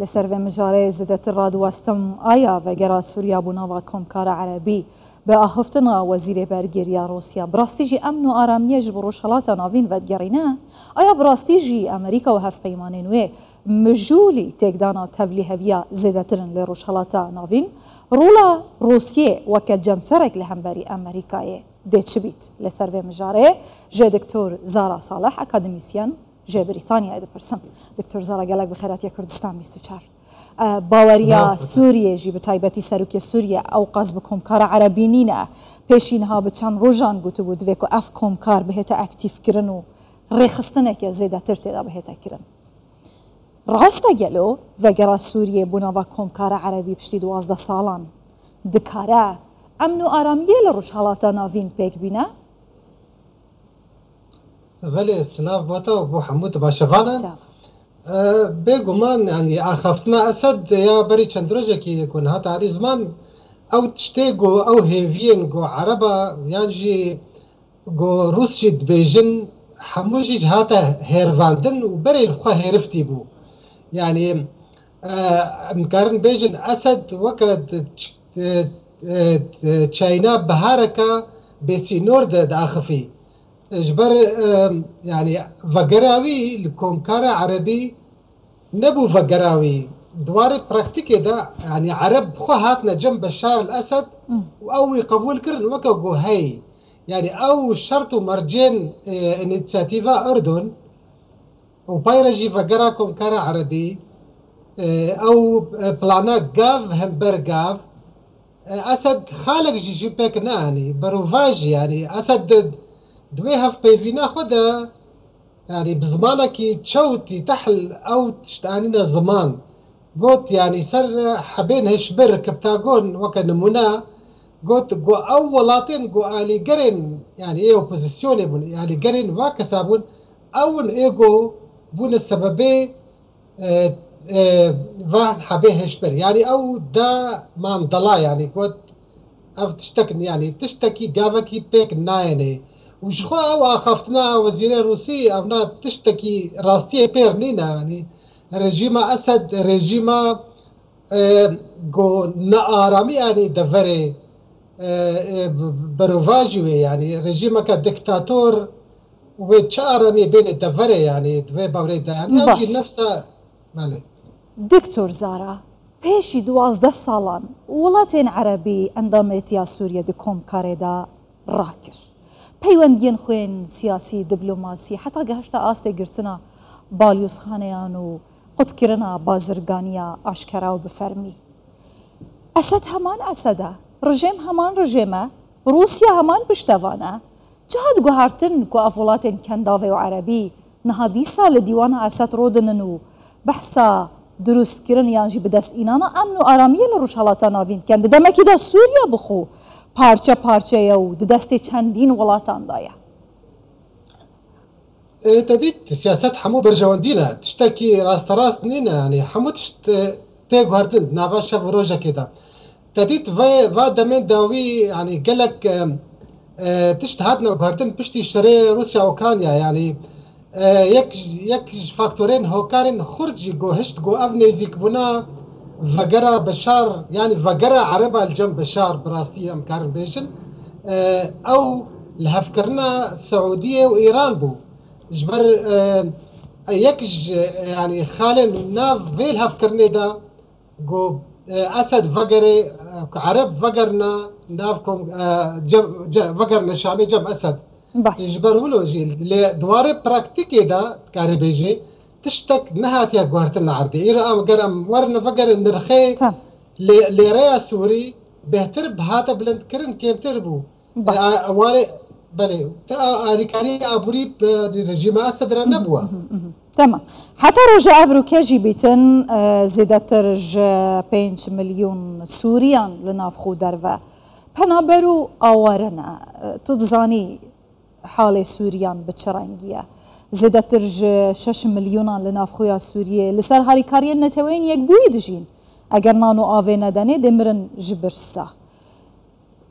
لسر و مجاره زدت راد وستم آیا و گرا سوریا بناوا کمکار عربی به آخفتنا وزیر برگریا روسیا براستیجی امن و آرامیش بروش حالات ناوین ودگرینه آیا براستیجی امریکا و هف پیمانه نوی مجولی تکدانا تولیهویا زدترن لروش حالات ناوین رولا روسیه وکت جمسرک لهمبری امریکای ده چه بیت لسر و مجاره جه دکتور زارا صالح اکادمیسیان جه بریتانیا ایده پرسم دکتور زارا گلک بخیراتی کردستان 24 باوریا سوریه جی به تایبەتی سەرۆکی سوریە ئەو قەز بە کۆمکارە عەرەبی نینە پێشینها بە چەند ڕۆژان گوتبوو دوێک و ئەف کۆمکار بهێتە ئەکتیڤکردن و ڕێخستنێکە زێدەتر تێدا بهێتەکردن ڕاستە گەلۆ ڤەگەرا سوریە بوونەوە کۆمکارە عەرەبی پشتی 12 ساڵان دکارە ئەمن و ئارامیە لە ڕۆژهەڵاتە ناوین پێک بینە بله سلاف بوتا بو حمود باشفانا بگمان یعنی آخفتنا اسد یا بری چند روزه کی کن هات علی زمان او تشتگو او هیوین گو عربا یعنی گو روس جد بیجن حموجی هات هیرواندن و بری خو هیرفتی بو یعنی مکارن بیجن اسد وقت چاینا بهارکا بسی نورد داخفی جبر يعني فقراوي الكومكارة عربي نبو فقراوي دوار براكتيكي دا يعني عرب خو هاتنا جنب بشار الأسد أو قبول كرن وكو هاي يعني أو شرط مرجين انيتساتيفا أردن وبايرجي فقرا كومكارة عربي أو بلانا قاف همبر قاف أسد خالق جي بيك ناني بروفاج يعني أسد دويها في بيفينا خدا يعني بزمانك تشوتي تحل او تشتانينا زمان قلت يعني سر حبين هشبر كبتاغون وكا نمونا قلت قو اولاتين قو الي قرن يعني ايه اوبوزيسيوني بون يعني قرن واكسابون اون ايقو بون السببي فان حبين هشبر يعني او دا ما مضلا يعني قلت او تشتكن يعني تشتكي قافكي بيك نايني وشخوا او اخفتنا وزير روسي اونا تشتكي راستيه بيرنينا يعني رجيم اسد رجيم جو نارامي يعني دفري بروفاجوي يعني رجيم كدكتاتور وتشارمي بين الدفري يعني دوي باوريدا يعني اوجي نفسها مالي دكتور زارا بيشي 12 سالان ولاتين عربي اندامتيا سوريا دكوم كاريدا راكر پەیوەندیان خوێن سیاسی دیبلۆماسی حتا گەهشتا ئاستێ گرتنا باڵیۆزخانەیان و قوتکردنا بازرگانیە ئاشکرا و بفەرمی ئەسەد هەمان ئەسەدە ڕژێم هەمان ڕژێمە رووسیا هەمان پشتەوانە جهات گوهارتن کو ئەف وڵاتێن کەنداڤێ و عەرەبی نەها دیسا لە دیوانە ئەسەد ڕۆدنن و بەحسا دروستکردن یانجی بەدەستئینانە ئەمن و ئارامیە لە ڕۆژهەڵاتە ناوین کەن دەمەکیدا سووریا بخۆ پارچە پارچەیە و دەستێ چەندین وڵاتاندایە تديت سياسات حمو برجواندينا تشتكي راست راست نينا يعني حمو تيغو هاردن نافا شاف روجا كده تديت فا دمين داوي يعني قالك تشت هاتنا وهاردن بشتي شري روسيا واوكرانيا يعني يك فاكتورين هوكارين خرج جو هشت جو افنيزيك بنا فقرا بشار يعني فقرا عربة الجنب بشار براستية مكارن بيشن او لهفكرنا السعودية وايران بو جبر يكج يعني خالن ناف فيل هفكرني دا جو اسد فقري عرب فقرنا نافكم فقرنا شامي جنب اسد جبر ولو جي دوار براكتيكي دا كاربيجي تشتك نهاتيا قوارتنا عردي إيرا قرم ورنا فقر النرخي لريا سوري بهتر بهاتا بلند كرن كيم تربو واري بلي ريكاري أبوري رجيم أسد نبوة تمام حتى رجع أفروكاجي بيتن زيادة رجع 5 مليون سوريان لنافخو درفا بنابرو أوارنا تدزاني حال سوريان بتشرنجية زادتر 6 مليون لنافخويا سوريا لسر هاریکاریان نتوین یک بوی دجین اگر نانو آوه ندانه دمرن جبرسا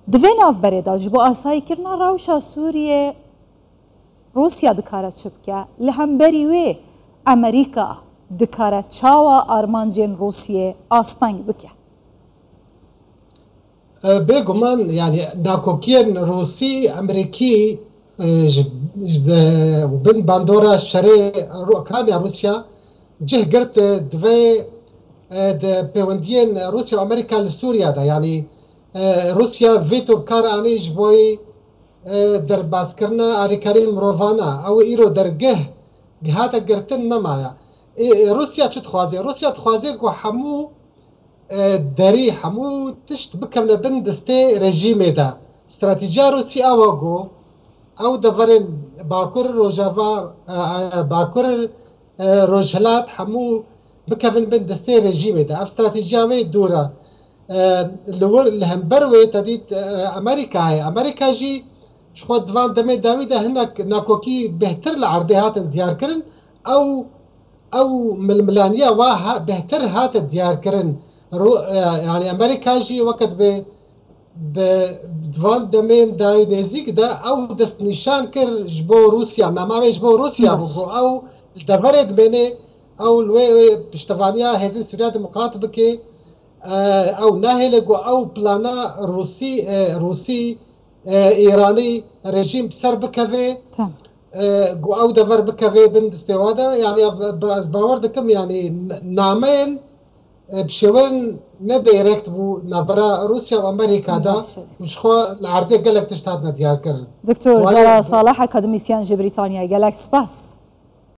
دوین آف برده جبو آسایی کرنا راوشا سوريا روسيا دكارت شبكة لهم بريوي أمريكا دکاره چاوا آرمانجین روسیه آستنگ بکه بگمان يعني ناكوكين روسي امريكي بن باندورا شري اوكرانيا روسيا جه قرت دفي بيوندين روسيا وامريكا لسوريا دا يعني روسيا فيتو بكار اني جبوي در باسكرنا اري كريم روفانا او ايرو درجه جهاتا قرتن نمايا روسيا شو تخوازي روسيا تخوازي كو حمو داري حمو تشت بكم لبن دستي رژیم دا استراتيجيا روسيا واغو او دفرن باكور روجافا باكور روجهلات حمو بكم بن دستي رژیم دا استراتيجيا مي دورا الهمبروي تديت امريكا جي شخوات دوان دمي داويدا هناك ناكوكي بهتر العرضيات ديار كرن او ململانيا واها بهتر هات ديار كرن يعني امريكا جي وقت بدوان دمين داوي نزيك دا او دست نشان كر جبو روسيا نامامي جبو روسيا بقو او دبرد بيني او الوي بشتفانيا هزين سوريا ديمقراط بكي او ناهلقو او بلانا روسي ايراني رژیم بسر بكافي قو او دفر بكافي بند استوادا يعني باور دكم يعني نامين بشوين ندايركت بو نبرا روسيا وامريكا دا مش خو العرضيه قالك تشتهدنا ديار كر دكتور زرا صالح اكاديميسيان جي بريطانيا قالك سباس